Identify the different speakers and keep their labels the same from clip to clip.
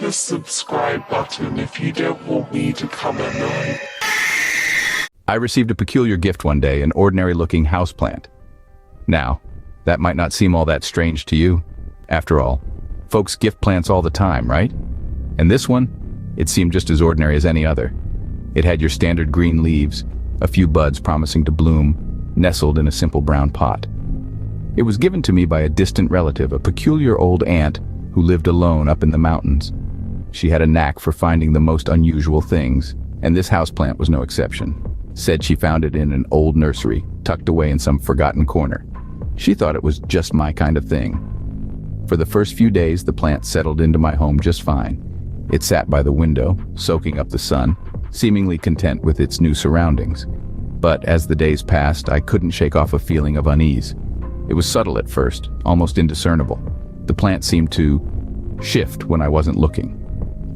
Speaker 1: the subscribe button if you don't want me to come at night.
Speaker 2: I received a peculiar gift one day, an ordinary-looking houseplant. Now, that might not seem all that strange to you. After all, folks gift plants all the time, right? And this one, it seemed just as ordinary as any other. It had your standard green leaves, a few buds promising to bloom, nestled in a simple brown pot. It was given to me by a distant relative, a peculiar old aunt who lived alone up in the mountains. She had a knack for finding the most unusual things, and this houseplant was no exception. Said she found it in an old nursery, tucked away in some forgotten corner. She thought it was just my kind of thing. For the first few days, the plant settled into my home just fine. It sat by the window, soaking up the sun, seemingly content with its new surroundings. But as the days passed, I couldn't shake off a feeling of unease. It was subtle at first, almost indiscernible. The plant seemed to shift when I wasn't looking.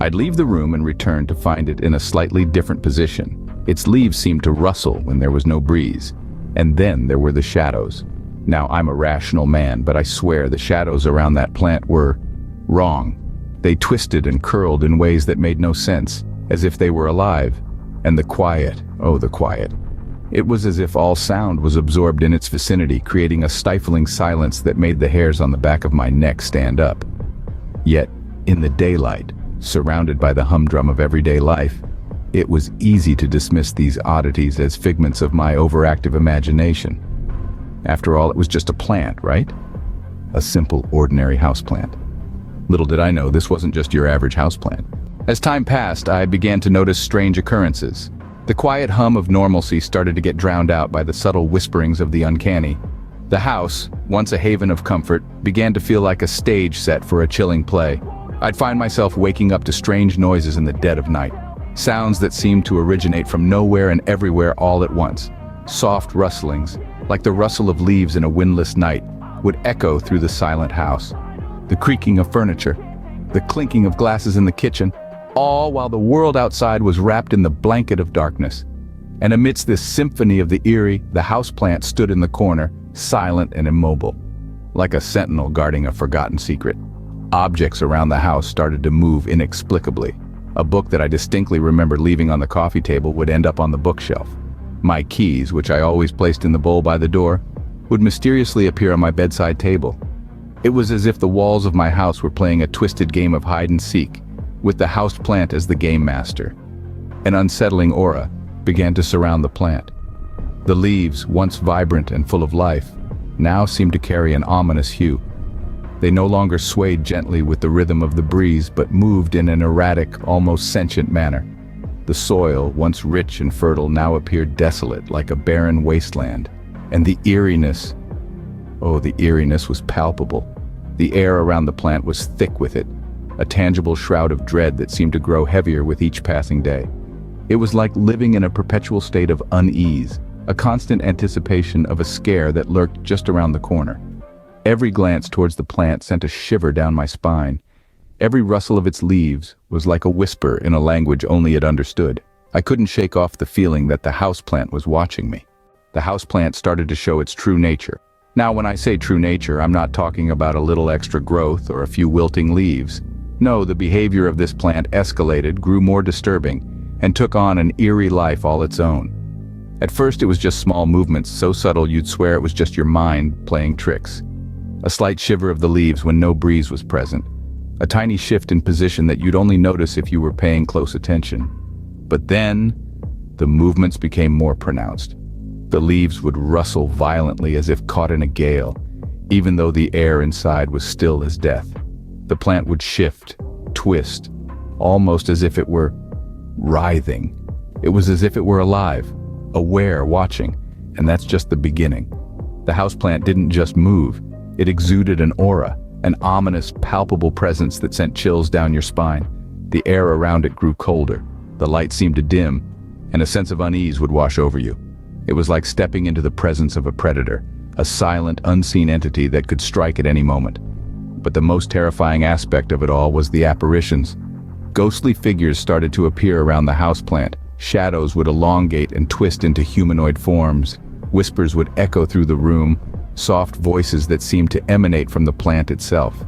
Speaker 2: I'd leave the room and return to find it in a slightly different position. Its leaves seemed to rustle when there was no breeze. And then there were the shadows. Now, I'm a rational man, but I swear the shadows around that plant were wrong. They twisted and curled in ways that made no sense, as if they were alive. And the quiet, oh, the quiet. It was as if all sound was absorbed in its vicinity, creating a stifling silence that made the hairs on the back of my neck stand up. Yet, in the daylight, surrounded by the humdrum of everyday life, it was easy to dismiss these oddities as figments of my overactive imagination. After all, it was just a plant, right? A simple, ordinary houseplant. Little did I know this wasn't just your average houseplant. As time passed, I began to notice strange occurrences. The quiet hum of normalcy started to get drowned out by the subtle whisperings of the uncanny. The house, once a haven of comfort, began to feel like a stage set for a chilling play. I'd find myself waking up to strange noises in the dead of night. Sounds that seemed to originate from nowhere and everywhere all at once. Soft rustlings, like the rustle of leaves in a windless night, would echo through the silent house. The creaking of furniture, the clinking of glasses in the kitchen, all while the world outside was wrapped in the blanket of darkness. And amidst this symphony of the eerie, the houseplant stood in the corner, silent and immobile, like a sentinel guarding a forgotten secret. Objects around the house started to move inexplicably. A book that I distinctly remember leaving on the coffee table would end up on the bookshelf. My keys, which I always placed in the bowl by the door, would mysteriously appear on my bedside table. It was as if the walls of my house were playing a twisted game of hide and seek, with the houseplant as the game master. An unsettling aura began to surround the plant. The leaves, once vibrant and full of life, now seemed to carry an ominous hue. They no longer swayed gently with the rhythm of the breeze, but moved in an erratic, almost sentient manner. The soil, once rich and fertile, now appeared desolate, like a barren wasteland. And the eeriness, oh, the eeriness was palpable. The air around the plant was thick with it, a tangible shroud of dread that seemed to grow heavier with each passing day. It was like living in a perpetual state of unease, a constant anticipation of a scare that lurked just around the corner. Every glance towards the plant sent a shiver down my spine. Every rustle of its leaves was like a whisper in a language only it understood. I couldn't shake off the feeling that the houseplant was watching me. The houseplant started to show its true nature. Now, when I say true nature, I'm not talking about a little extra growth or a few wilting leaves. No, the behavior of this plant escalated, grew more disturbing, and took on an eerie life all its own. At first, it was just small movements, so subtle you'd swear it was just your mind playing tricks. A slight shiver of the leaves when no breeze was present. A tiny shift in position that you'd only notice if you were paying close attention. But then, the movements became more pronounced. The leaves would rustle violently as if caught in a gale, even though the air inside was still as death. The plant would shift, twist, almost as if it were writhing. It was as if it were alive, aware, watching, and that's just the beginning. The houseplant didn't just move. It exuded an aura, an ominous, palpable presence that sent chills down your spine. The air around it grew colder, the light seemed to dim, and a sense of unease would wash over you. It was like stepping into the presence of a predator, a silent, unseen entity that could strike at any moment. But the most terrifying aspect of it all was the apparitions. Ghostly figures started to appear around the houseplant. Shadows would elongate and twist into humanoid forms. Whispers would echo through the room, soft voices that seemed to emanate from the plant itself.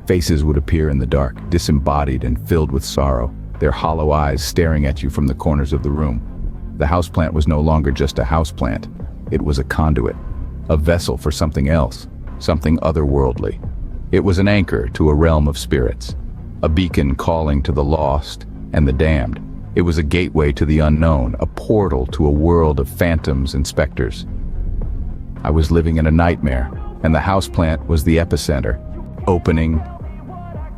Speaker 2: Faces would appear in the dark, disembodied and filled with sorrow, their hollow eyes staring at you from the corners of the room. The houseplant was no longer just a houseplant. It was a conduit, a vessel for something else, something otherworldly. It was an anchor to a realm of spirits, a beacon calling to the lost and the damned. It was a gateway to the unknown, a portal to a world of phantoms and specters. I was living in a nightmare, and the houseplant was the epicenter. Opening,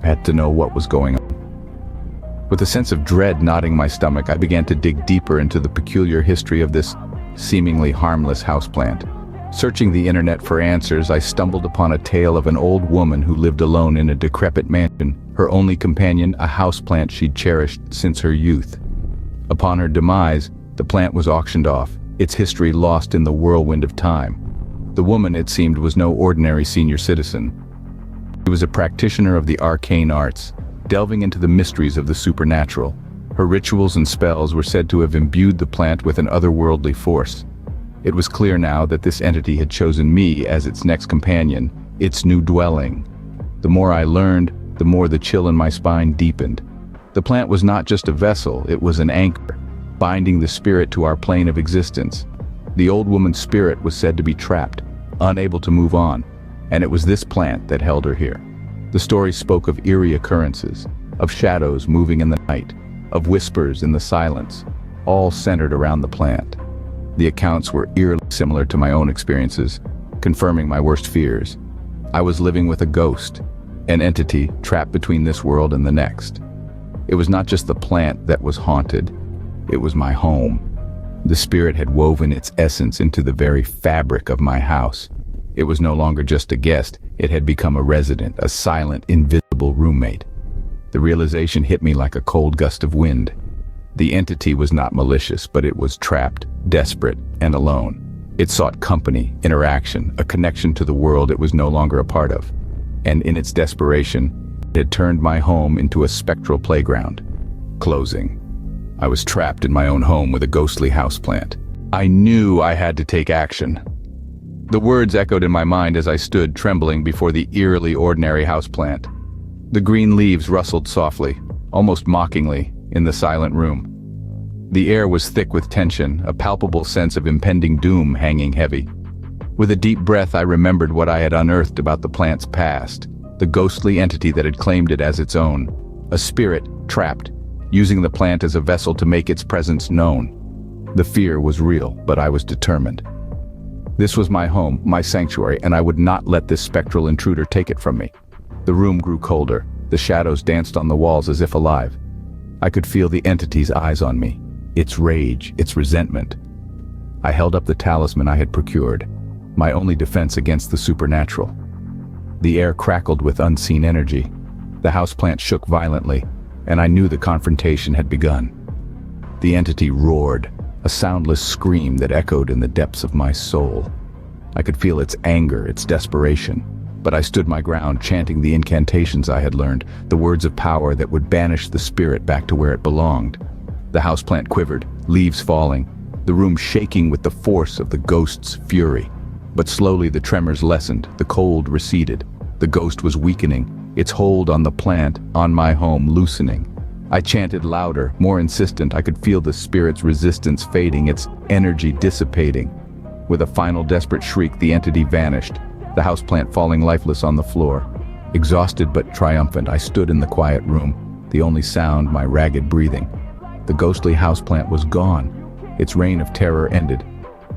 Speaker 2: I had to know what was going on. With a sense of dread knotting my stomach, I began to dig deeper into the peculiar history of this seemingly harmless houseplant. Searching the internet for answers, I stumbled upon a tale of an old woman who lived alone in a decrepit mansion, her only companion a houseplant she'd cherished since her youth. Upon her demise, the plant was auctioned off, its history lost in the whirlwind of time. The woman, it seemed, was no ordinary senior citizen. She was a practitioner of the arcane arts, delving into the mysteries of the supernatural. Her rituals and spells were said to have imbued the plant with an otherworldly force. It was clear now that this entity had chosen me as its next companion, its new dwelling. The more I learned, the more the chill in my spine deepened. The plant was not just a vessel, it was an anchor, binding the spirit to our plane of existence. The old woman's spirit was said to be trapped, unable to move on, and it was this plant that held her here. The story spoke of eerie occurrences, of shadows moving in the night, of whispers in the silence, all centered around the plant. The accounts were eerily similar to my own experiences, confirming my worst fears. I was living with a ghost, an entity trapped between this world and the next. It was not just the plant that was haunted, it was my home. The spirit had woven its essence into the very fabric of my house. It was no longer just a guest, it had become a resident, a silent, invisible roommate. The realization hit me like a cold gust of wind. The entity was not malicious, but it was trapped, desperate, and alone. It sought company, interaction, a connection to the world it was no longer a part of. And in its desperation, it had turned my home into a spectral playground. Closing. I was trapped in my own home with a ghostly houseplant. I knew I had to take action. The words echoed in my mind as I stood trembling before the eerily ordinary houseplant. The green leaves rustled softly, almost mockingly, in the silent room. The air was thick with tension, a palpable sense of impending doom hanging heavy. With a deep breath, I remembered what I had unearthed about the plant's past, the ghostly entity that had claimed it as its own. A spirit trapped, using the plant as a vessel to make its presence known. The fear was real, but I was determined. This was my home, my sanctuary, and I would not let this spectral intruder take it from me. The room grew colder. The shadows danced on the walls as if alive. I could feel the entity's eyes on me, its rage, its resentment. I held up the talisman I had procured, my only defense against the supernatural. The air crackled with unseen energy. The houseplant shook violently, and I knew the confrontation had begun. The entity roared, a soundless scream that echoed in the depths of my soul. I could feel its anger, its desperation, but I stood my ground, chanting the incantations I had learned, the words of power that would banish the spirit back to where it belonged. The houseplant quivered, leaves falling, the room shaking with the force of the ghost's fury. But slowly the tremors lessened, the cold receded. The ghost was weakening, its hold on the plant, on my home, loosening. I chanted louder, more insistent. I could feel the spirit's resistance fading, its energy dissipating. With a final desperate shriek, the entity vanished, the houseplant falling lifeless on the floor. Exhausted but triumphant, I stood in the quiet room, the only sound my ragged breathing. The ghostly houseplant was gone. Its reign of terror ended.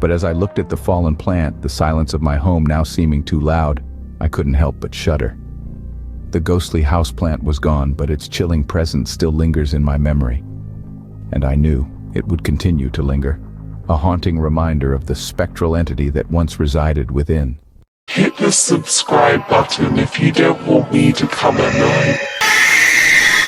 Speaker 2: But as I looked at the fallen plant, the silence of my home now seeming too loud, I couldn't help but shudder. The ghostly houseplant was gone, but its chilling presence still lingers in my memory. And I knew it would continue to linger, a haunting reminder of the spectral entity that once resided within.
Speaker 1: Hit the subscribe button if you don't want me to come at night.